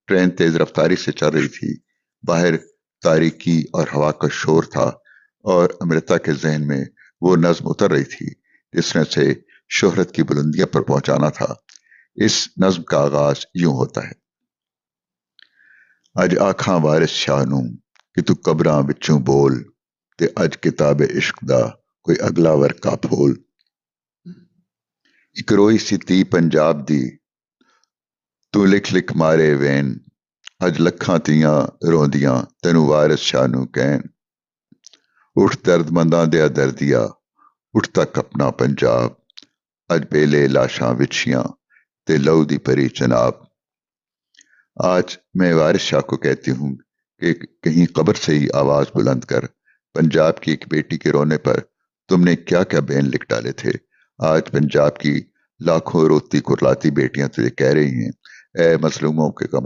Train तेज रफ्तारी से चल रही थी। बाहर तारीकी और हवा का शोर था और अमृता के जहन में वो नज्म उतर रही थी जिसने उसे शोहरत की बुलंदियों पर पहुंचाना था। इस नज्म का आगाज यूं होता है। अज आखां वारिस शाह नूं कि तू कबरां विचों बोल ते अज किताब इश्क दा कोई अगला वर्का फोल। इक रोई सी धी पंजाब दी तू लिख लिख मारे वैन अज लखां धीआं रोंदियां तैनू वारिस शाह नूं कहन। उठ दर्दमंदां दिया दर्दिया उठ तक अपना पंजाब अज बेले लाशां विछियां ते लहू दी परी जनाब। आज मैं वारिस शाह को कहती हूँ कि कहीं कब्र से ही आवाज बुलंद कर पंजाब की एक बेटी के रोने पर तुमने क्या क्या बैन लिख डाले थे। आज पंजाब की लाखों रोती कुर्लाती बेटियां तुझे कह रही हैं, ए मजलूमों के गम